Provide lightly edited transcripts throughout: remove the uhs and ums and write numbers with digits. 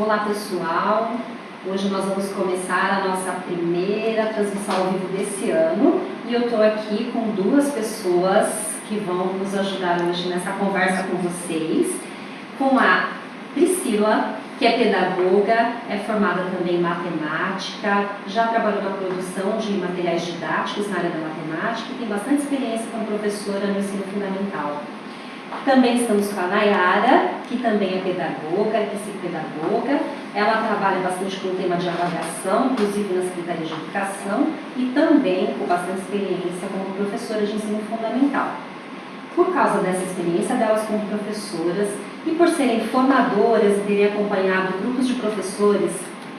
Olá pessoal, hoje nós vamos começar a nossa primeira transmissão ao vivo desse ano e eu estou aqui com duas pessoas que vão nos ajudar hoje nessa conversa com vocês, com a Priscila, que é pedagoga, é formada também em matemática, já trabalhou na produção de materiais didáticos na área da matemática e tem bastante experiência como professora no ensino fundamental. Também estamos com a Nayara, que também é pedagoga, é psicopedagoga. Ela trabalha bastante com o tema de avaliação, inclusive na Secretaria de Educação, e também com bastante experiência como professora de ensino fundamental. Por causa dessa experiência delas como professoras e por serem formadoras e terem acompanhado grupos de professores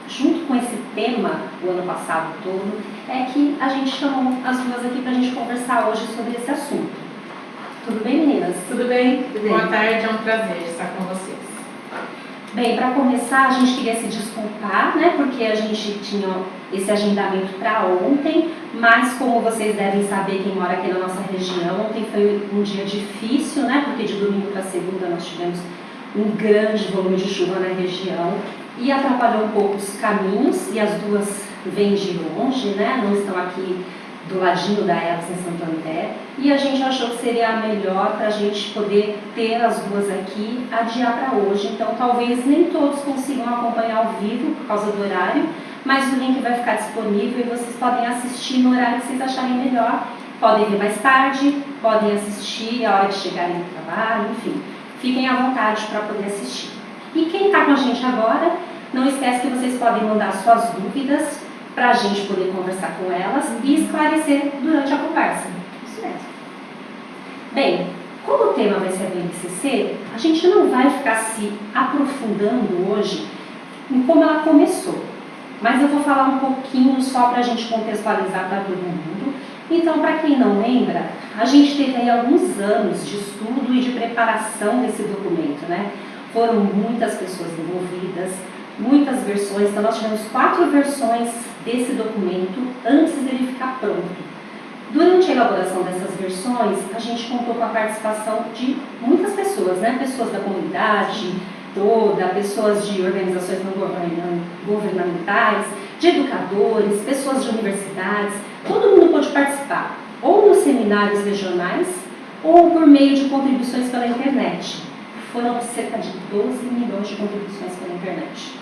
junto com esse tema o ano passado todo, é que a gente chamou as duas aqui para a gente conversar hoje sobre esse assunto. Tudo bem, meninas? Tudo bem? Boa tarde, é um prazer estar com vocês. Bem, para começar, a gente queria se desculpar, né, porque a gente tinha esse agendamento para ontem, mas como vocês devem saber, quem mora aqui na nossa região, ontem foi um dia difícil, né, porque de domingo para segunda nós tivemos um grande volume de chuva na região e atrapalhou um pouco os caminhos, e as duas vêm de longe, né, não estão aqui do ladinho da Elas em Santo André, e a gente achou que seria melhor para a gente poder ter as duas aqui, adiar para hoje. Então talvez nem todos consigam acompanhar ao vivo por causa do horário, mas o link vai ficar disponível e vocês podem assistir no horário que vocês acharem melhor. Podem ver mais tarde, podem assistir a hora que chegarem no trabalho, enfim, fiquem à vontade para poder assistir. E quem está com a gente agora, não esquece que vocês podem mandar suas dúvidas para a gente poder conversar com elas e esclarecer durante a conversa. Isso mesmo. Bem, como o tema vai ser a BNCC, a gente não vai ficar se aprofundando hoje em como ela começou, mas eu vou falar um pouquinho só para a gente contextualizar para todo mundo. Então, para quem não lembra, a gente teve aí alguns anos de estudo e de preparação desse documento, né? Foram muitas pessoas envolvidas, muitas versões, então nós tivemos 4 versões desse documento antes dele ficar pronto. Durante a elaboração dessas versões, a gente contou com a participação de muitas pessoas, né? Pessoas da comunidade toda, pessoas de organizações não governamentais, de educadores, pessoas de universidades, todo mundo pôde participar, ou nos seminários regionais, ou por meio de contribuições pela internet. Foram cerca de 12 milhões de contribuições pela internet.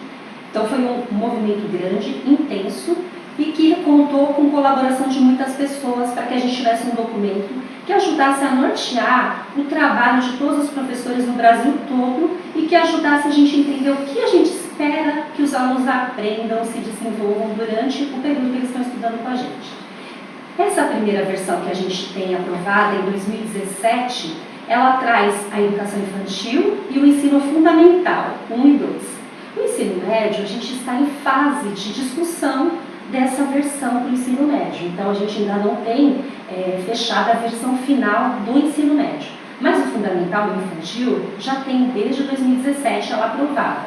Então foi um movimento grande, intenso, e que contou com colaboração de muitas pessoas para que a gente tivesse um documento que ajudasse a nortear o trabalho de todos os professores no Brasil todo e que ajudasse a gente a entender o que a gente espera que os alunos aprendam, se desenvolvam durante o período que eles estão estudando com a gente. Essa primeira versão que a gente tem aprovada em 2017, ela traz a educação infantil e o ensino fundamental, 1 e 2. No ensino médio, a gente está em fase de discussão dessa versão para o ensino médio. Então, a gente ainda não tem fechada a versão final do ensino médio. Mas o fundamental e o infantil já tem desde 2017 ela aprovada.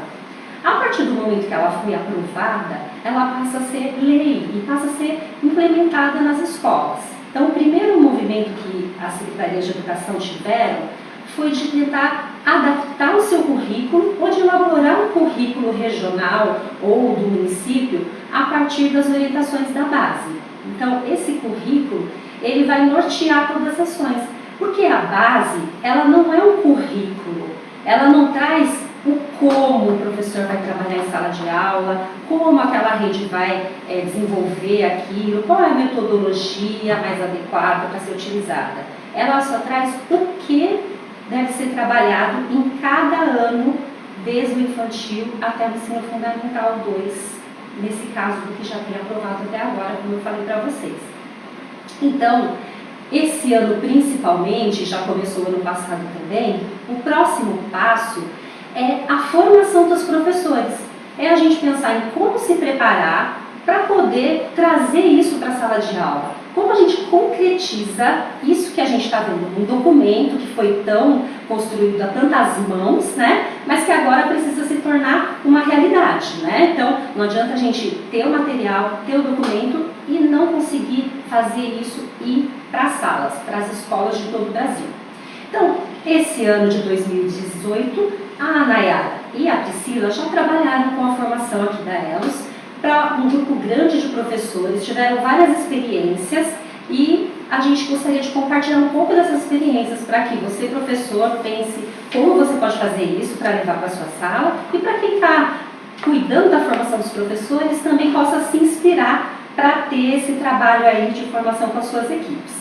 A partir do momento que ela foi aprovada, ela passa a ser lei e passa a ser implementada nas escolas. Então, o primeiro movimento que as secretarias de educação tiveram foi de tentar adaptar o seu currículo ou de elaborar um currículo regional ou do município a partir das orientações da base. Então, esse currículo, ele vai nortear todas as ações, porque a base, ela não é um currículo, ela não traz o como o professor vai trabalhar em sala de aula, como aquela rede vai desenvolver aquilo, qual é a metodologia mais adequada para ser utilizada. Ela só traz o que deve ser trabalhado em cada ano, desde o infantil até o ensino fundamental 2, nesse caso do que já tem aprovado até agora, como eu falei para vocês. Então, esse ano principalmente, já começou o ano passado também, o próximo passo é a formação dos professores. É a gente pensar em como se preparar para poder trazer isso para a sala de aula. Como a gente concretiza isso que a gente está vendo num documento que foi tão construído a tantas mãos, né? Mas que agora precisa se tornar uma realidade, né? Então, não adianta a gente ter o material, ter o documento e não conseguir fazer isso ir para as salas, para as escolas de todo o Brasil. Então, esse ano de 2018, Nayara, e a Priscila já trabalharam com a formação aqui da Elos para um grupo grande de professores, tiveram várias experiências e a gente gostaria de compartilhar um pouco dessas experiências para que você, professor, pense como você pode fazer isso para levar para a sua sala e para quem está cuidando da formação dos professores também possa se inspirar para ter esse trabalho aí de formação com as suas equipes.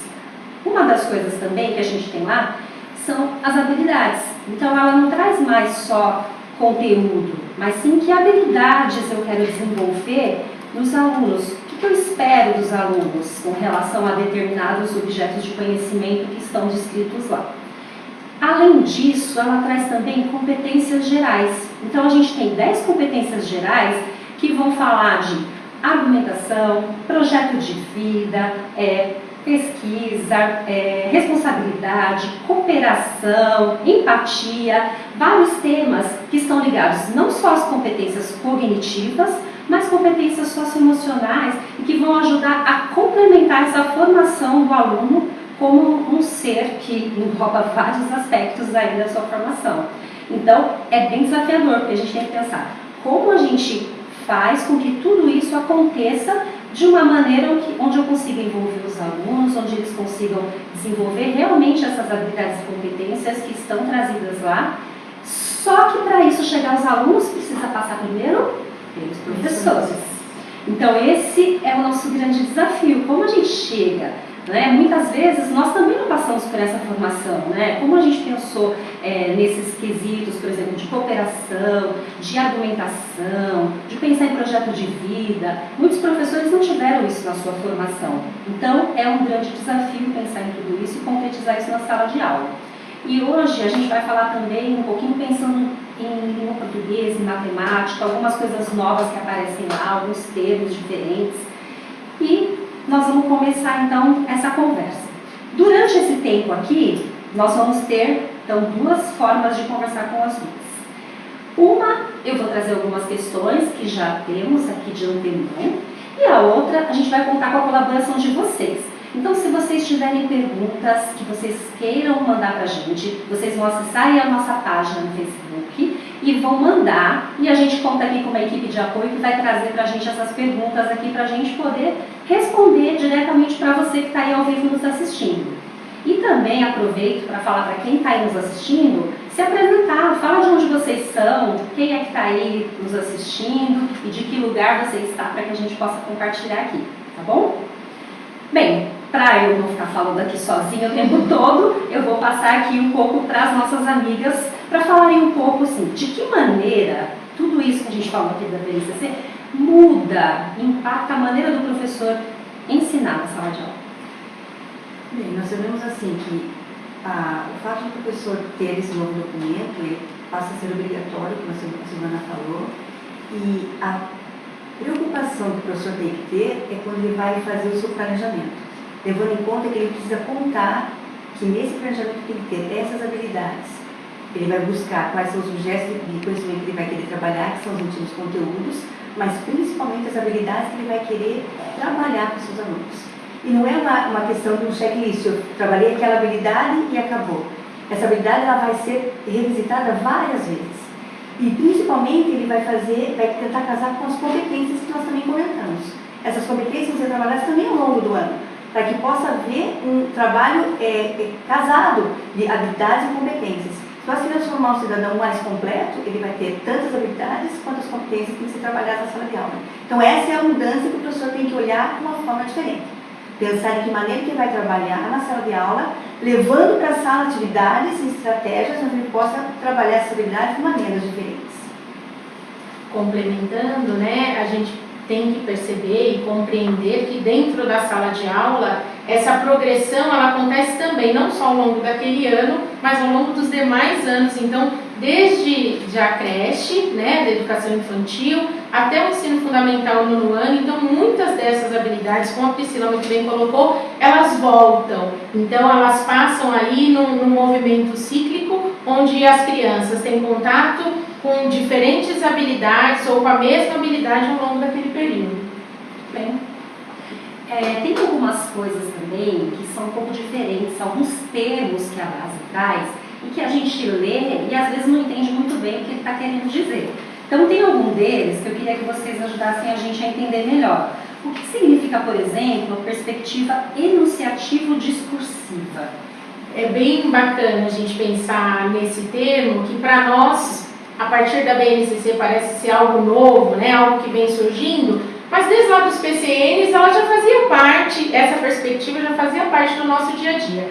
Uma das coisas também que a gente tem lá são as habilidades. Então ela não traz mais só conteúdo, mas sim que habilidades eu quero desenvolver nos alunos. O que eu espero dos alunos com relação a determinados objetos de conhecimento que estão descritos lá. Além disso, ela traz também competências gerais. Então a gente tem 10 competências gerais que vão falar de argumentação, projeto de vida, pesquisa, responsabilidade, cooperação, empatia, vários temas que estão ligados não só às competências cognitivas, mas competências socioemocionais e que vão ajudar a complementar essa formação do aluno como um ser que engloba vários aspectos aí da sua formação. Então, é bem desafiador, porque a gente tem que pensar como a gente faz com que tudo isso aconteça de uma maneira onde eu consiga envolver os alunos, onde eles consigam desenvolver realmente essas habilidades e competências que estão trazidas lá. Só que para isso chegar aos alunos, precisa passar primeiro pelos professores. Então esse é o nosso grande desafio. Como a gente chega, né? Muitas vezes nós também não passamos por essa formação, né? Como a gente pensou nesses quesitos, por exemplo, de cooperação, de argumentação, de pensar em projeto de vida, muitos professores não tiveram isso na sua formação. Então é um grande desafio pensar em tudo isso e concretizar isso na sala de aula. E hoje a gente vai falar também um pouquinho pensando em língua portuguesa, em matemática, algumas coisas novas que aparecem lá, alguns termos diferentes. E nós vamos começar então essa conversa. Durante esse tempo aqui, nós vamos ter então duas formas de conversar com as duas. Uma, eu vou trazer algumas questões que já temos aqui de antemão, e a outra, a gente vai contar com a colaboração de vocês. Então, se vocês tiverem perguntas que vocês queiram mandar para a gente, vocês vão acessar aí a nossa página no Facebook e vão mandar. E a gente conta aqui com uma equipe de apoio que vai trazer para a gente essas perguntas aqui para a gente poder responder diretamente para você que está aí ao vivo nos assistindo. E também aproveito para falar para quem está aí nos assistindo, se apresentar, fala de onde vocês são, quem é que está aí nos assistindo e de que lugar você está para que a gente possa compartilhar aqui, tá bom? Bem, para eu não ficar falando aqui sozinha o tempo todo, eu vou passar aqui um pouco para as nossas amigas para falarem um pouco assim, de que maneira tudo isso que a gente falou aqui da BNCC muda, impacta a maneira do professor ensinar na sala de aula. Bem, nós sabemos assim que o fato do professor ter esse novo documento, ele passa a ser obrigatório, como a Silvana falou, e a preocupação que o professor tem que ter é quando ele vai fazer o seu planejamento, levando em conta que ele precisa contar que nesse planejamento tem que ter essas habilidades. Ele vai buscar quais são os objetos de conhecimento que ele vai querer trabalhar, que são os últimos conteúdos, mas principalmente as habilidades que ele vai querer trabalhar com seus alunos. E não é uma questão de um checklist, eu trabalhei aquela habilidade e acabou. Essa habilidade ela vai ser revisitada várias vezes. E principalmente ele vai tentar casar com as competências que nós também comentamos. Essas competências vão ser trabalhadas também ao longo do ano, para que possa haver um trabalho casado de habilidades e competências. Se nós queremos formar um cidadão mais completo, ele vai ter tantas habilidades quanto as competências que têm que ser trabalhadas na sala de aula. Então essa é a mudança que o professor tem que olhar de uma forma diferente. Pensar em que maneira que ele vai trabalhar na sala de aula, levando para a sala atividades e estratégias onde ele possa trabalhar essas habilidades de maneiras diferentes. Complementando, né, a gente tem que perceber e compreender que dentro da sala de aula, essa progressão ela acontece também, não só ao longo daquele ano, mas ao longo dos demais anos. Então, desde a creche, né, da educação infantil, até o ensino fundamental no ano. Então, muitas dessas habilidades, como a Priscila muito bem colocou, elas voltam. Então, elas passam aí num movimento cíclico, onde as crianças têm contato com diferentes habilidades ou com a mesma habilidade ao longo daquele período. Bem, tem algumas coisas também que são um pouco diferentes, alguns termos que a base traz, e que a gente lê e às vezes não entende muito bem o que ele está querendo dizer. Então tem algum deles que eu queria que vocês ajudassem a gente a entender melhor. O que significa, por exemplo, a perspectiva enunciativo-discursiva? É bem bacana a gente pensar nesse termo, que para nós, a partir da BNCC, parece ser algo novo, né? Algo que vem surgindo, mas desde lá dos PCNs, ela já fazia parte, essa perspectiva já fazia parte do nosso dia a dia.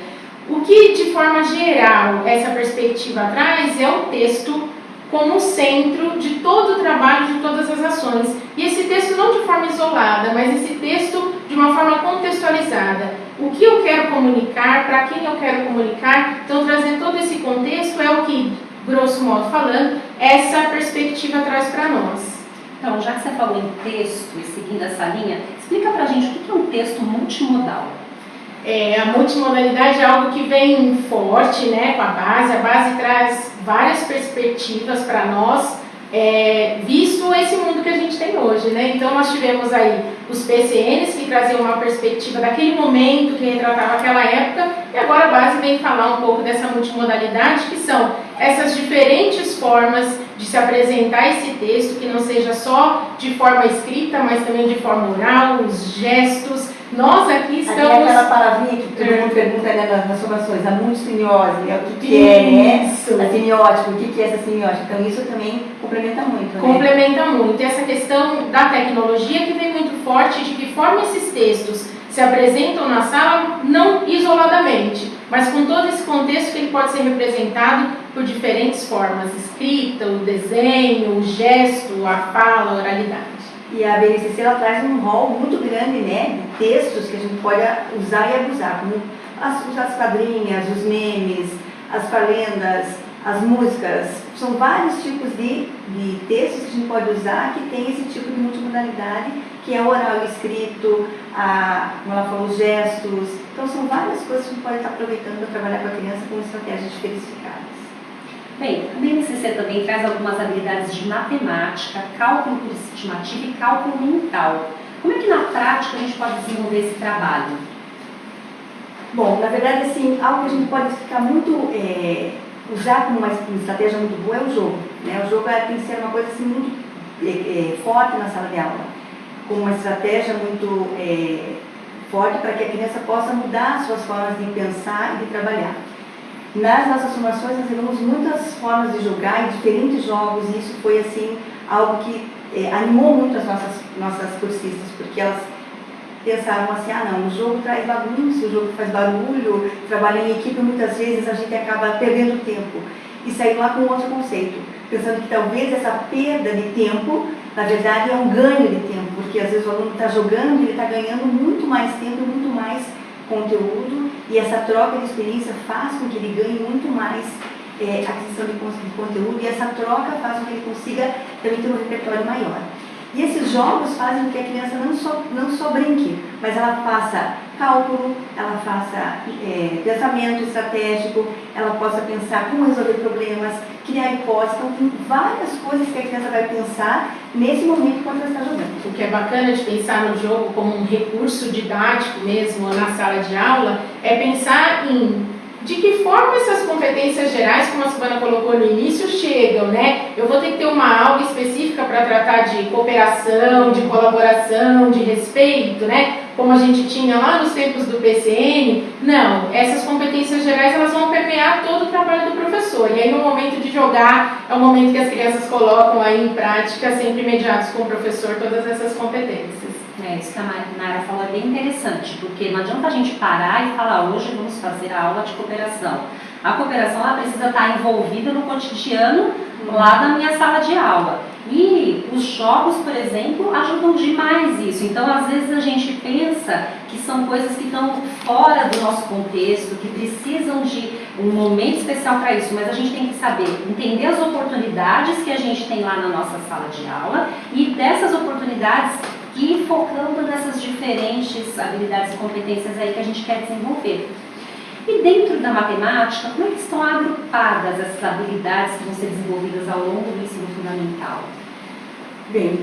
O que, de forma geral, essa perspectiva traz é o texto como centro de todo o trabalho, de todas as ações. E esse texto não de forma isolada, mas esse texto de uma forma contextualizada. O que eu quero comunicar, para quem eu quero comunicar, então trazer todo esse contexto é o que, grosso modo falando, essa perspectiva traz para nós. Então, já que você falou em texto e seguindo essa linha, explica pra gente o que é um texto multimodal. A multimodalidade é algo que vem forte, né, com a base traz várias perspectivas para nós, visto esse mundo que a gente tem hoje, né? Então nós tivemos aí os PCNs que traziam uma perspectiva daquele momento, que retratava aquela época, e agora a base vem falar um pouco dessa multimodalidade, que são essas diferentes formas de se apresentar esse texto, que não seja só de forma escrita, mas também de forma oral, os gestos. Nós aqui estamos... Aquela palavrinha que todo mundo pergunta, né, nas formações, a multissemiose, né, o que é, né? A semiótica, o que é essa semiótica? Então isso também complementa muito, né? Complementa muito. E essa questão da tecnologia que vem muito forte, de que forma esses textos se apresentam na sala, não isoladamente, mas com todo esse contexto que ele pode ser representado por diferentes formas, escrita, o desenho, o gesto, a fala, a oralidade. E a BNCC ela traz um rol muito grande, né, de textos que a gente pode usar e abusar, como as quadrinhas, os memes, as falendas, as músicas. São vários tipos de textos que a gente pode usar que tem esse tipo de multimodalidade, que é oral e escrito, como ela falou, os gestos. Então são várias coisas que a gente pode estar aproveitando para trabalhar com a criança com estratégias diversificadas. Bem, a BNCC também traz algumas habilidades de matemática, cálculo por estimativa e cálculo mental. Como é que na prática a gente pode desenvolver esse trabalho? Bom, na verdade, assim, algo que a gente pode ficar muito, usar como uma estratégia muito boa é o jogo, né? O jogo tem que ser uma coisa assim, muito forte na sala de aula, como uma estratégia muito forte para que a criança possa mudar as suas formas de pensar e de trabalhar. Nas nossas formações nós tivemos muitas formas de jogar e diferentes jogos, e isso foi assim algo que animou muito as nossas cursistas, porque elas pensaram assim, não, o jogo traz bagunça, o jogo faz barulho, trabalha em equipe, muitas vezes a gente acaba perdendo tempo. E saiu lá com outro conceito, pensando que talvez essa perda de tempo, na verdade é um ganho de tempo, porque às vezes o aluno está jogando e ele está ganhando muito mais tempo, muito mais conteúdo, e essa troca de experiência faz com que ele ganhe muito mais aquisição de conteúdo, e essa troca faz com que ele consiga também ter um repertório maior. E esses jogos fazem com que a criança não só brinque, mas ela faça cálculo, ela faça pensamento estratégico, ela possa pensar como resolver problemas, criar hipóteses. Então, tem várias coisas que a criança vai pensar nesse momento quando ela está jogando. O que é bacana de pensar no jogo como um recurso didático mesmo na sala de aula é pensar em de que forma essas competências gerais, como a Silvana colocou no início, chegam, né? Eu vou ter que ter uma aula específica para tratar de cooperação, de colaboração, de respeito, né? Como a gente tinha lá nos tempos do PCN. Não, essas competências gerais elas vão permear todo o trabalho do professor. E aí no momento de jogar, é o momento que as crianças colocam aí em prática, sempre imediatos com o professor, todas essas competências. Isso que a Nara falou é bem interessante, porque não adianta a gente parar e falar, hoje vamos fazer a aula de cooperação. A cooperação ela precisa estar envolvida no cotidiano lá da minha sala de aula. E os jogos, por exemplo, ajudam demais isso. Então, às vezes a gente pensa que são coisas que estão fora do nosso contexto, que precisam de um momento especial para isso, mas a gente tem que saber entender as oportunidades que a gente tem lá na nossa sala de aula e dessas oportunidades e focando nessas diferentes habilidades e competências aí que a gente quer desenvolver. E dentro da matemática, como é que estão agrupadas essas habilidades que vão ser desenvolvidas ao longo do ensino fundamental? Bem,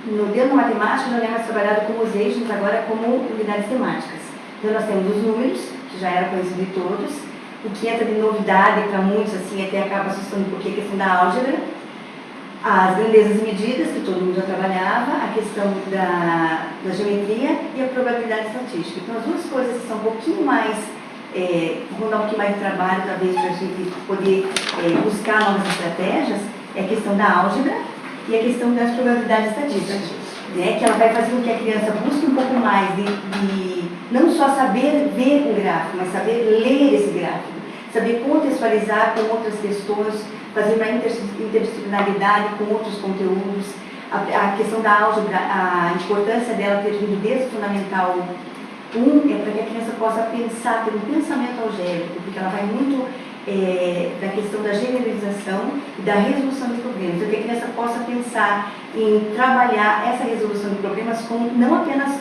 no dentro da matemática nós temos trabalhado com os eixos agora como unidades temáticas. Então nós temos os números, que já era conhecido de todos, o que entra de novidade para muitos, assim, até acaba assustando, porque a questão da álgebra, as grandezas e medidas, que todo mundo já trabalhava, a questão da geometria e a probabilidade estatística. Então, as duas coisas que são um pouquinho mais, vão dar um pouquinho mais de trabalho, talvez, para a gente poder buscar novas estratégias, é a questão da álgebra e a questão das probabilidades estatísticas, né? Que ela vai fazer com que a criança busque um pouco mais de não só saber ver o gráfico, mas saber ler esse gráfico, saber contextualizar com outras questões, fazer uma interdisciplinaridade com outros conteúdos. A questão da álgebra, a importância dela ter vindo desde o Fundamental 1 é para que a criança possa pensar, ter um pensamento algébrico, porque ela vai muito da questão da generalização e da resolução de problemas, para que a criança possa pensar em trabalhar essa resolução de problemas com, não apenas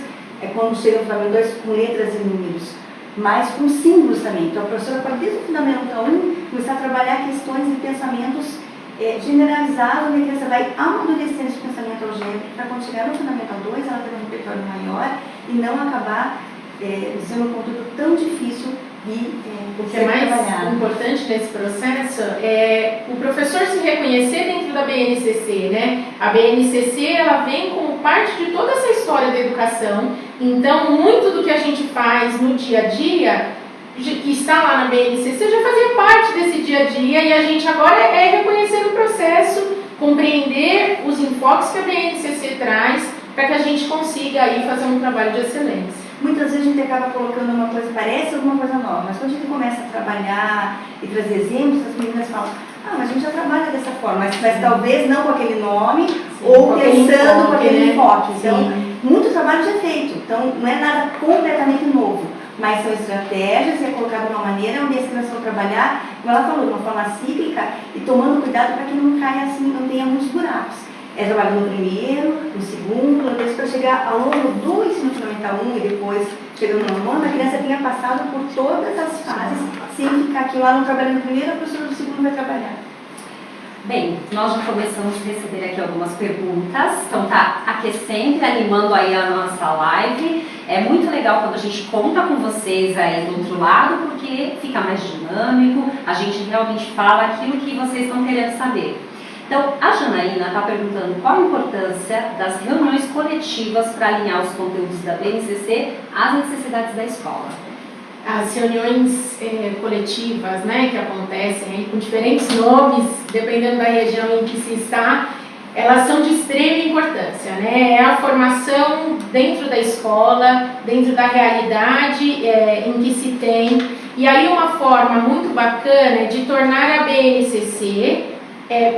quando chega no Fundamental 2 com letras e números, mas com símbolos também. Então a professora pode, desde o Fundamental 1, começar a trabalhar questões e pensamentos generalizados, onde a criança vai amadurecendo esse pensamento algébrico, para quando chegar no Fundamental 2, ela ter um repertório maior e não acabar sendo um conteúdo tão difícil de o que é mais importante nesse processo é o professor se reconhecer dentro da BNCC, né? A BNCC, ela vem como parte de toda essa história da educação, então muito do que a gente faz no dia a dia, que está lá na BNCC, já fazia parte desse dia a dia, e a gente agora reconhecer o processo, compreender os enfoques que a BNCC traz, para que a gente consiga aí fazer um trabalho de excelência. Muitas vezes a gente acaba colocando uma coisa, parece alguma coisa nova, mas quando a gente começa a trabalhar e trazer exemplos, as meninas falam, mas a gente já trabalha dessa forma, mas talvez não com aquele nome, sim, ou pensando com aquele enfoque. Então, muito trabalho já é feito, então não é nada completamente novo, mas são estratégias, é colocado de uma maneira onde as crianças vão trabalhar, como ela falou, de uma forma cíclica e tomando cuidado para que não caia assim, não tenha muitos buracos. Trabalhando no primeiro, no segundo, para chegar ao longo do ensino fundamental 1 e depois chegando no nono, a criança tenha passado por todas as fases, sem ficar aqui lá no trabalhando no primeiro, a professora do segundo vai trabalhar. Bem, nós já começamos a receber aqui algumas perguntas, então tá aquecendo, animando aí a nossa live. É muito legal quando a gente conta com vocês aí do outro lado, porque fica mais dinâmico, a gente realmente fala aquilo que vocês estão querendo saber. Então, a Janaína está perguntando qual a importância das reuniões coletivas para alinhar os conteúdos da BNCC às necessidades da escola. As reuniões coletivas, né, que acontecem aí com diferentes nomes, dependendo da região em que se está, elas são de extrema importância, né? É a formação dentro da escola, dentro da realidade em que se tem. E aí uma forma muito bacana de tornar a BNCC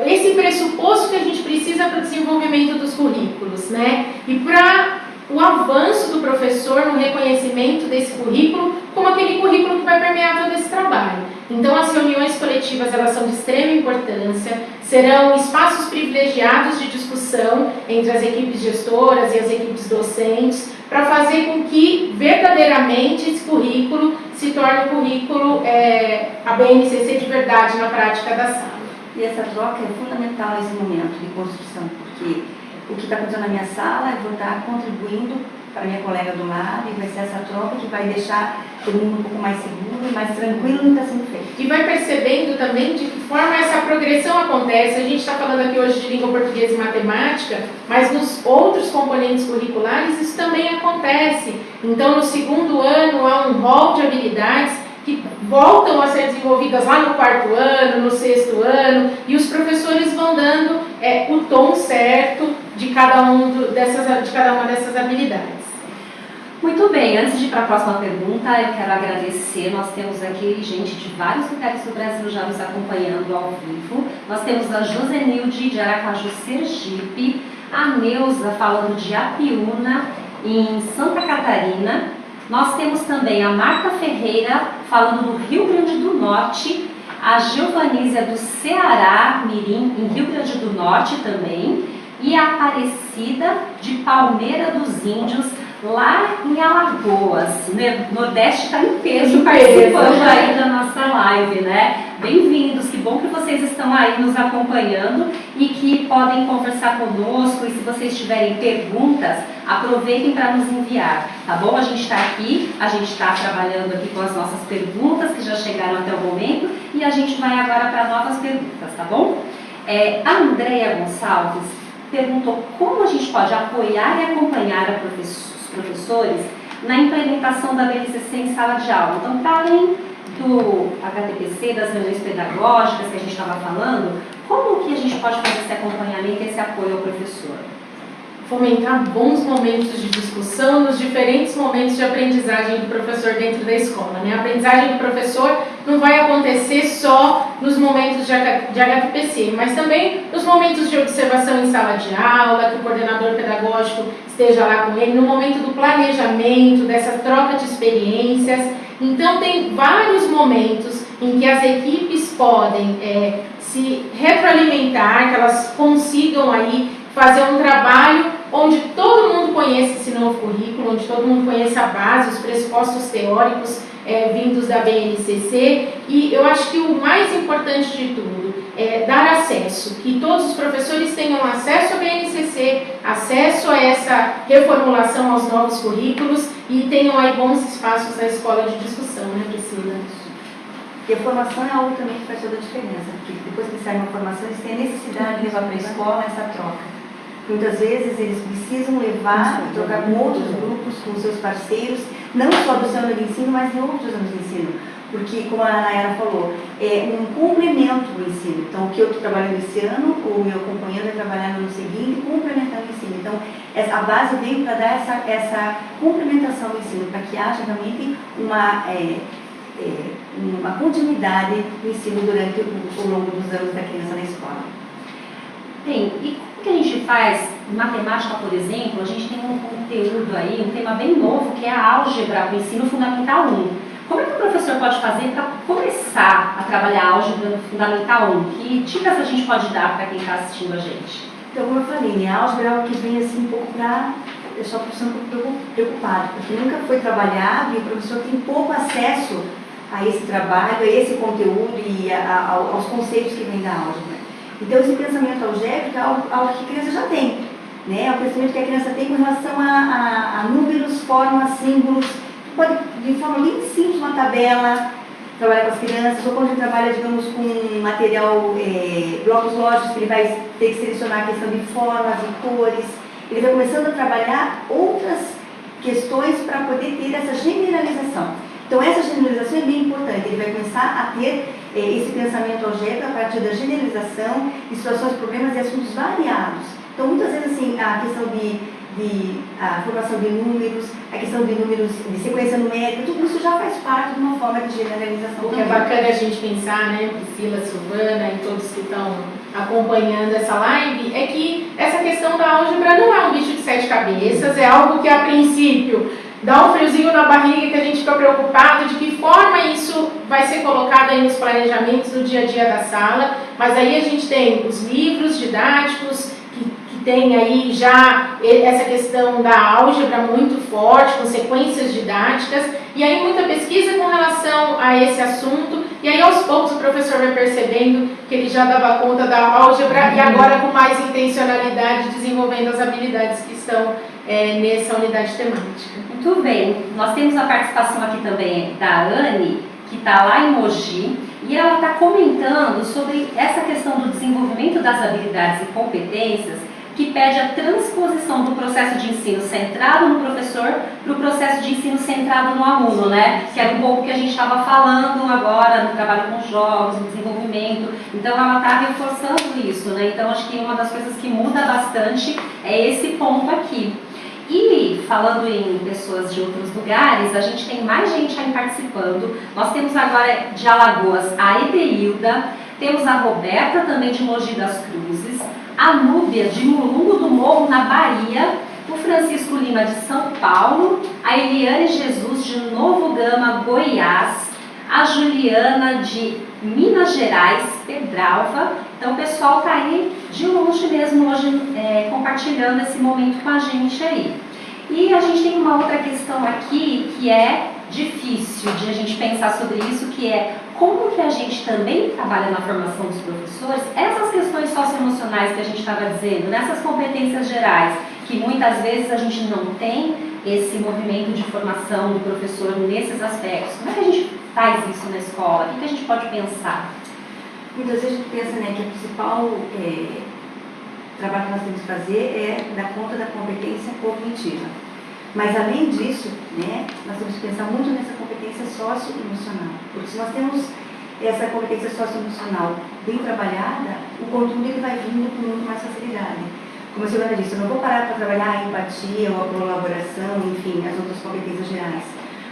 esse pressuposto que a gente precisa para o desenvolvimento dos currículos, né? E para o avanço do professor no reconhecimento desse currículo como aquele currículo que vai permear todo esse trabalho. Então, as reuniões coletivas, elas são de extrema importância, serão espaços privilegiados de discussão entre as equipes gestoras e as equipes docentes, para fazer com que, verdadeiramente, esse currículo se torne um currículo, a BNCC de verdade na prática da sala. E essa troca é fundamental nesse momento de construção, porque o que está acontecendo na minha sala, eu vou estar contribuindo para a minha colega do lado, e vai ser essa troca que vai deixar todo mundo um pouco mais seguro e mais tranquilo no que está sendo feito. E vai percebendo também de que forma essa progressão acontece. A gente está falando aqui hoje de língua portuguesa e matemática, mas nos outros componentes curriculares isso também acontece. Então, no segundo ano, há um rol de habilidades que voltam a ser desenvolvidas lá no quarto ano, no sexto ano, e os professores vão dando o tom certo de cada uma dessas habilidades. Muito bem, antes de ir para a próxima pergunta, eu quero agradecer. Nós temos aqui gente de vários lugares do Brasil já nos acompanhando ao vivo. Nós temos a Josenilde de Aracaju, Sergipe, a Neuza falando de Apiúna, em Santa Catarina. Nós temos também a Marta Ferreira, falando do Rio Grande do Norte, a Giovanísia do Ceará, Mirim, em Rio Grande do Norte também, e a Aparecida de Palmeira dos Índios, lá em Alagoas, né? Nordeste está em peso participando aí da nossa live, né? Bem-vindos, que bom que vocês estão aí nos acompanhando e que podem conversar conosco, e se vocês tiverem perguntas, aproveitem para nos enviar, tá bom? A gente está aqui, a gente está trabalhando aqui com as nossas perguntas que já chegaram até o gente vai agora para novas perguntas, tá bom? A Andréia Gonçalves perguntou como a gente pode apoiar e acompanhar os professores na implementação da BNCC em sala de aula. Então, para além do HTPC, das reuniões pedagógicas que a gente estava falando, como que a gente pode fazer esse acompanhamento e esse apoio ao professor? Fomentar bons momentos de discussão nos diferentes momentos de aprendizagem do professor dentro da escola, né? A aprendizagem do professor não vai acontecer só nos momentos de HTPC, mas também nos momentos de observação em sala de aula, que o coordenador pedagógico esteja lá com ele, no momento do planejamento, dessa troca de experiências. Então, tem vários momentos em que as equipes podem se retroalimentar, que elas consigam aí fazer um trabalho onde todo mundo conheça esse novo currículo, onde todo mundo conheça a base, os pressupostos teóricos vindos da BNCC. E eu acho que o mais importante de tudo é dar acesso, que todos os professores tenham acesso à BNCC, acesso a essa reformulação aos novos currículos e tenham aí bons espaços na escola de discussão, né, Priscila? E a formação é algo também que faz toda a diferença, porque depois que saem uma formação, eles têm a necessidade de levar para a escola essa troca. Muitas vezes eles precisam levar e trocar com outros grupos, com seus parceiros, não só do seu ano de ensino, mas em outros anos de ensino. Porque, como a Nayara falou, é um complemento do ensino. Então, o que eu estou trabalhando esse ano, o meu companheiro vai trabalhar no ano seguinte, complementando o ensino. Então, a base veio para dar essa complementação do ensino, para que haja realmente uma continuidade do ensino durante o longo dos anos da criança na escola. Bem, e como que a gente faz? Em matemática, por exemplo, a gente tem um conteúdo aí, um tema bem novo, que é a álgebra do ensino fundamental 1. Como é que o professor pode fazer para começar a trabalhar a álgebra no fundamental 1? Que dicas a gente pode dar para quem está assistindo a gente? Então, como eu falei, a álgebra é algo que vem assim um pouco para deixar o professor um pouco preocupado, porque nunca foi trabalhado e o professor tem pouco acesso a esse trabalho, a esse conteúdo e aos conceitos que vêm da álgebra. Então, esse pensamento algébrico é algo que a criança já tem, né? É o pensamento que a criança tem com relação a números, formas, símbolos. Pode, de forma bem simples, uma tabela, trabalhar com as crianças, ou quando ele trabalha, digamos, com material, blocos lógicos, que ele vai ter que selecionar a questão de formas, de cores. Ele vai começando a trabalhar outras questões para poder ter essa generalização. Então, essa generalização é bem importante. Ele vai começar a ter esse pensamento algébrico a partir da generalização de situações, problemas e assuntos variados. Então, muitas vezes, assim, a questão a formação de números, a questão de números de sequência numérica, tudo isso já faz parte de uma forma de generalização. O que é bacana a gente pensar, né, Priscila, Silvana e todos que estão acompanhando essa live, é que essa questão da álgebra não é um bicho de 7 cabeças, é algo que a princípio dá um friozinho na barriga, que a gente fica preocupado de que forma isso vai ser colocado aí nos planejamentos no dia a dia da sala, mas aí a gente tem os livros didáticos, que tem aí já essa questão da álgebra muito forte, com sequências didáticas, e aí muita pesquisa com relação a esse assunto, e aí aos poucos o professor vai percebendo que ele já dava conta da álgebra e agora com mais intencionalidade desenvolvendo as habilidades que estão nessa unidade temática. Muito bem, nós temos a participação aqui também da Anne, que está lá em Mogi, e ela está comentando sobre essa questão do desenvolvimento das habilidades e competências, que pede a transposição do processo de ensino centrado no professor para o processo de ensino centrado no aluno, né? Que era um pouco que a gente estava falando agora no trabalho com jogos, no desenvolvimento. Então ela está reforçando isso, né? Então acho que uma das coisas que muda bastante é esse ponto aqui. E falando em pessoas de outros lugares, a gente tem mais gente aí participando. Nós temos agora de Alagoas a Edeilda, temos a Roberta também de Mogi das Cruzes, a Núbia de Mulungu do Morro, na Bahia, o Francisco Lima de São Paulo, a Eliane Jesus de Novo Gama, Goiás, a Juliana de Minas Gerais, Pedralva. Então o pessoal está aí de longe mesmo hoje compartilhando esse momento com a gente aí. E a gente tem uma outra questão aqui que é difícil de a gente pensar sobre isso, que é como que a gente também trabalha na formação dos professores, essas questões socioemocionais que a gente estava dizendo, nessas competências gerais, que muitas vezes a gente não tem esse movimento de formação do professor nesses aspectos. Como é que a gente faz isso na escola? O que a gente pode pensar? Muitas vezes a gente pensa, né, que o principal trabalho que nós temos que fazer é dar conta da competência cognitiva. Mas, além disso, né, nós temos que pensar muito nessa competência socioemocional. Porque se nós temos essa competência socioemocional bem trabalhada, o conteúdo ele vai vindo com muito mais facilidade. Como a Silvana disse, eu não vou parar para trabalhar a empatia, ou a colaboração, enfim, as outras competências gerais.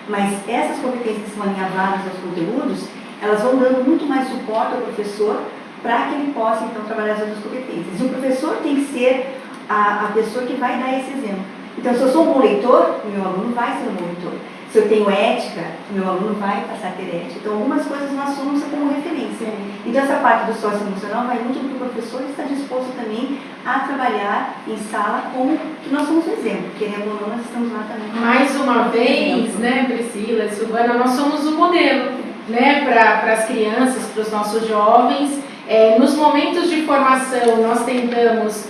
Mas essas competências que são alinhavadas aos conteúdos, elas vão dando muito mais suporte ao professor para que ele possa, então, trabalhar as outras competências. E o professor tem que ser a pessoa que vai dar esse exemplo. Então, se eu sou um bom leitor, o meu aluno vai ser um bom leitor. Se eu tenho ética, o meu aluno vai passar a ter ética. Então, algumas coisas nós somos como referência. Então, essa parte do socioemocional vai muito do que o professor está disposto também a trabalhar em sala, como que nós somos um exemplo. Querendo ou não, nós estamos lá também. Mais uma vez, né, Priscila, Silvana, nós somos o modelo, né, para as crianças, para os nossos jovens. Nos momentos de formação, nós tentamos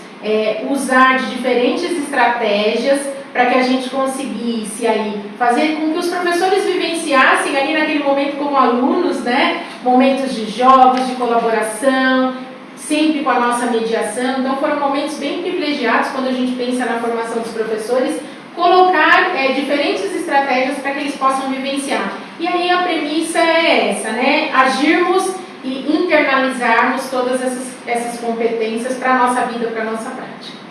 usar de diferentes estratégias para que a gente conseguisse aí fazer com que os professores vivenciassem ali naquele momento como alunos, né, momentos de jogos, de colaboração, sempre com a nossa mediação. Então foram momentos bem privilegiados quando a gente pensa na formação dos professores, colocar diferentes estratégias para que eles possam vivenciar. E aí a premissa é essa, né, agirmos e internalizarmos todas essas competências para a nossa vida, para a nossa prática.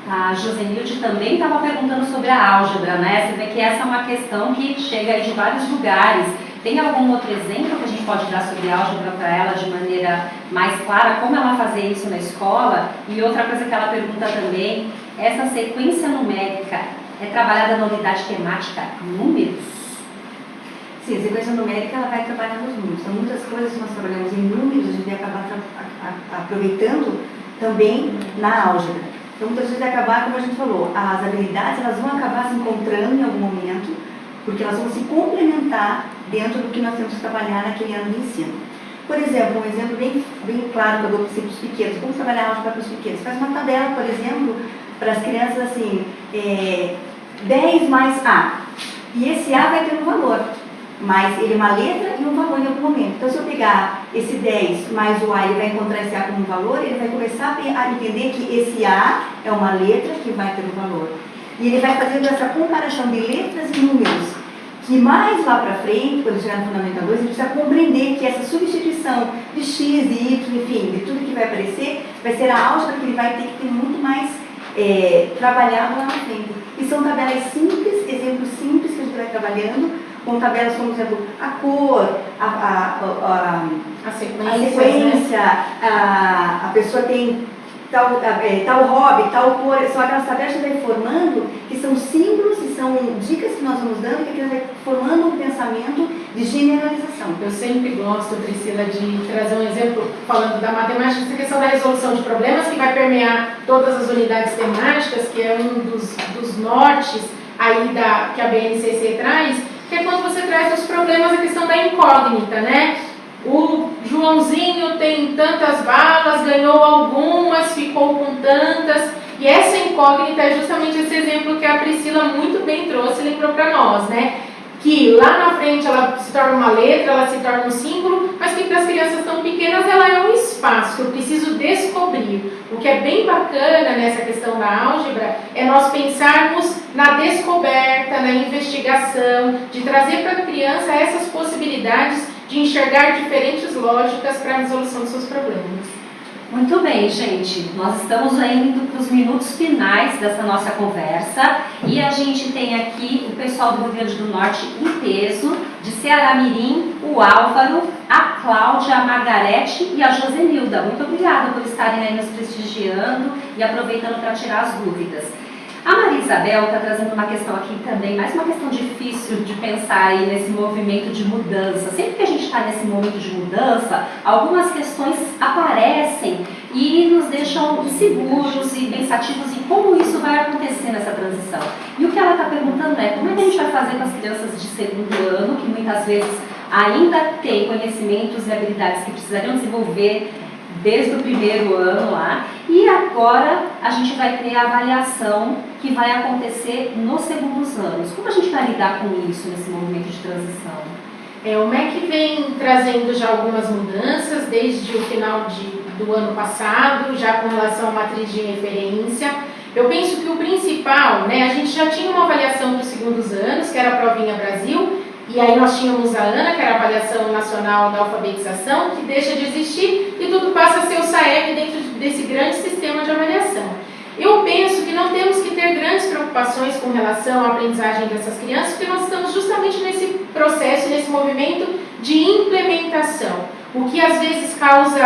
A Josenilde também estava perguntando sobre a álgebra, né? Você vê que essa é uma questão que chega aí de vários lugares. Tem algum outro exemplo que a gente pode dar sobre a álgebra para ela de maneira mais clara? Como ela fazer isso na escola? E outra coisa que ela pergunta também, essa sequência numérica é trabalhada na unidade temática números? Sim, a sequência numérica ela vai trabalhar nos números. Então, muitas coisas que nós trabalhamos em números, a gente vai acabar aproveitando também na álgebra. Então, muitas vezes vai acabar, como a gente falou, as habilidades elas vão acabar se encontrando em algum momento, porque elas vão se complementar dentro do que nós temos que trabalhar naquele ano de ensino. Por exemplo, um exemplo bem claro que eu dou para os pequenos. Como trabalhar álgebra para os pequenos? Faz uma tabela, por exemplo, para as crianças assim, 10 mais A. E esse A vai ter um valor. Mas ele é uma letra e um valor em algum momento. Então, se eu pegar esse 10 mais o A, ele vai encontrar esse A como um valor, ele vai começar a entender que esse A é uma letra que vai ter um valor. E ele vai fazendo essa comparação de letras e números, que mais lá para frente, quando chegar no Fundamental 2, ele precisa compreender que essa substituição de X, de Y, enfim, de tudo que vai aparecer, vai ser a álgebra que ele vai ter que ter muito mais trabalhado lá na frente. E são tabelas simples, exemplos simples que a gente vai trabalhando, com tabelas como, por exemplo, a cor, a sequência, né? A pessoa tem tal hobby, tal cor, são aquelas tabelas que vai formando, que são símbolos e são dicas que nós vamos dando, que vai formando um pensamento de generalização. Eu sempre gosto, Priscila, de trazer um exemplo, falando da matemática, essa questão da resolução de problemas, que vai permear todas as unidades temáticas, que é um dos nortes aí que a BNCC traz, que é quando você traz nos problemas a questão da incógnita, né? O Joãozinho tem tantas balas, ganhou algumas, ficou com tantas. E essa incógnita é justamente esse exemplo que a Priscila muito bem trouxe e lembrou para nós, né? Que lá na frente ela se torna uma letra, ela se torna um símbolo, mas que para as crianças tão pequenas ela é um espaço que eu preciso descobrir. O que é bem bacana nessa questão da álgebra é nós pensarmos na descoberta, na investigação, de trazer para a criança essas possibilidades de enxergar diferentes lógicas para a resolução dos seus problemas. Muito bem, gente. Nós estamos indo para os minutos finais dessa nossa conversa e a gente tem aqui o pessoal do Rio Grande do Norte em peso, de Ceará-Mirim, o Álvaro, a Cláudia, a Margarete e a Josenilda. Muito obrigada por estarem aí nos prestigiando e aproveitando para tirar as dúvidas. A Maria Isabel está trazendo uma questão aqui também, mais uma questão difícil de pensar aí nesse movimento de mudança. Sempre que a gente está nesse momento de mudança, algumas questões aparecem e nos deixam inseguros e pensativos em como isso vai acontecer nessa transição. E o que ela está perguntando é como é que a gente vai fazer com as crianças de segundo ano, que muitas vezes ainda têm conhecimentos e habilidades que precisariam desenvolver desde o primeiro ano lá, e agora a gente vai ter a avaliação que vai acontecer nos segundos anos. Como a gente vai lidar com isso nesse movimento de transição? O MEC vem trazendo já algumas mudanças desde o final do ano passado, já com relação à matriz de referência. Eu penso que o principal, né, a gente já tinha uma avaliação para os segundos anos, que era a Provinha Brasil, e aí nós tínhamos a ANA, que era a Avaliação Nacional da Alfabetização, que deixa de existir e tudo passa a ser o SAEB dentro desse grande sistema de avaliação. Eu penso que não temos que ter grandes preocupações com relação à aprendizagem dessas crianças, porque nós estamos justamente nesse processo, nesse movimento de implementação. O que às vezes causa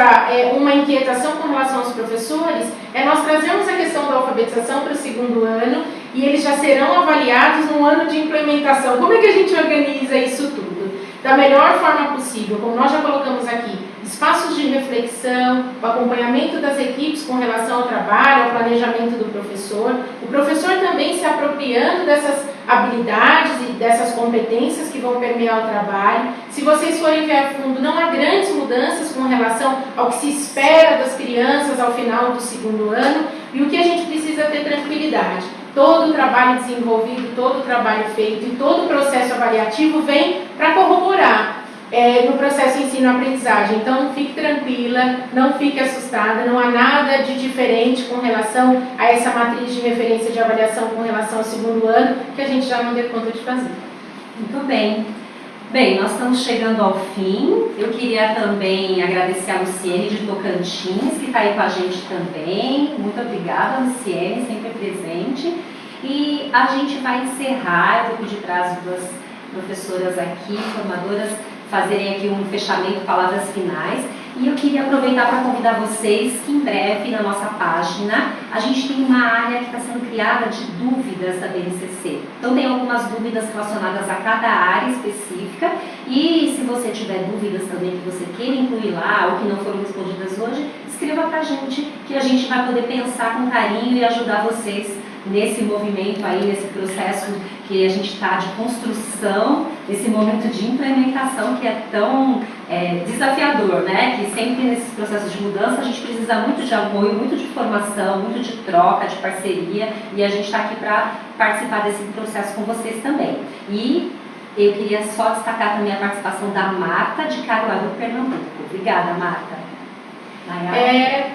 uma inquietação com relação aos professores é nós trazermos a questão da alfabetização para o segundo ano e eles já serão avaliados no ano de implementação. Como é que a gente organiza isso tudo? Da melhor forma possível, como nós já colocamos aqui, espaços de reflexão, o acompanhamento das equipes com relação ao trabalho, ao planejamento do professor, o professor também se apropriando dessas habilidades e dessas competências que vão permear o trabalho. Se vocês forem ver a fundo, não há grandes mudanças com relação ao que se espera das crianças ao final do segundo ano, e o que a gente precisa ter tranquilidade. Todo o trabalho desenvolvido, todo o trabalho feito e todo o processo avaliativo vem para corroborar no processo ensino-aprendizagem. Então, fique tranquila, não fique assustada, não há nada de diferente com relação a essa matriz de referência de avaliação com relação ao segundo ano, que a gente já não deu conta de fazer. Muito bem. Bem, nós estamos chegando ao fim. Eu queria também agradecer a Luciene de Tocantins, que está aí com a gente também. Muito obrigada, Luciene, sempre presente. E a gente vai encerrar, eu vou pedir para as duas professoras aqui, formadoras, fazerem aqui um fechamento, palavras finais. E eu queria aproveitar para convidar vocês que em breve na nossa página a gente tem uma área que está sendo criada de dúvidas da BNCC. Então tem algumas dúvidas relacionadas a cada área específica e se você tiver dúvidas também que você queira incluir lá ou que não foram respondidas hoje, escreva para a gente que a gente vai poder pensar com carinho e ajudar vocês nesse movimento aí, nesse processo que a gente está de construção, nesse momento de implementação que é tão desafiador, né? Que sempre nesses processos de mudança a gente precisa muito de apoio, muito de formação, muito de troca, de parceria, e a gente está aqui para participar desse processo com vocês também. E eu queria só destacar também a participação da Marta de Caruaru, Pernambuco. Obrigada, Marta.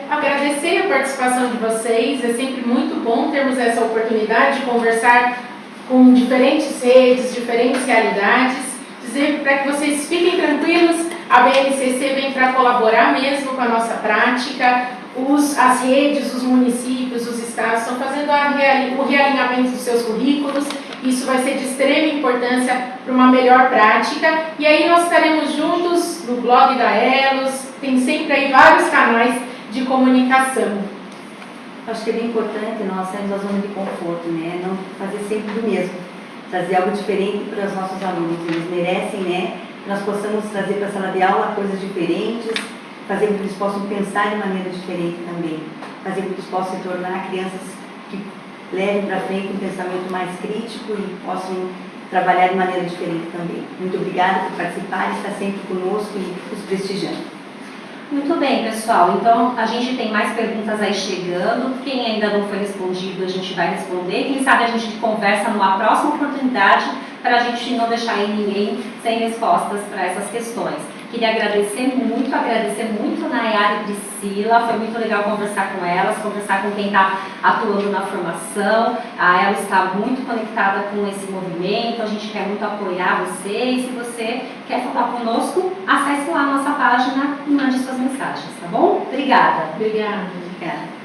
Agradecer a participação de vocês, é sempre muito bom termos essa oportunidade de conversar com diferentes redes, diferentes realidades, dizer para que vocês fiquem tranquilos, a BNCC vem para colaborar mesmo com a nossa prática, as redes, os municípios, os estados estão fazendo o realinhamento dos seus currículos, isso vai ser de extrema importância para uma melhor prática, e aí nós estaremos juntos no blog da Elos, tem sempre aí vários canais de comunicação. Acho que é bem importante nós sairmos da zona de conforto, né? Não fazer sempre do mesmo, trazer algo diferente para os nossos alunos. Eles merecem, né? Que nós possamos trazer para a sala de aula coisas diferentes, fazer com que eles possam pensar de maneira diferente também, fazer com que eles possam se tornar crianças que levem para frente um pensamento mais crítico e possam trabalhar de maneira diferente também. Muito obrigada por participar e estar sempre conosco e nos prestigiando. Muito bem, pessoal. Então, a gente tem mais perguntas aí chegando. Quem ainda não foi respondido, a gente vai responder. Quem sabe a gente conversa numa próxima oportunidade para a gente não deixar aí ninguém sem respostas para essas questões. Queria agradecer muito Nayara e Priscila, foi muito legal conversar com elas, conversar com quem está atuando na formação. Ela está muito conectada com esse movimento, a gente quer muito apoiar você e se você quer falar conosco, acesse lá a nossa página e mande suas mensagens, tá bom? Obrigada. Obrigada. Obrigada.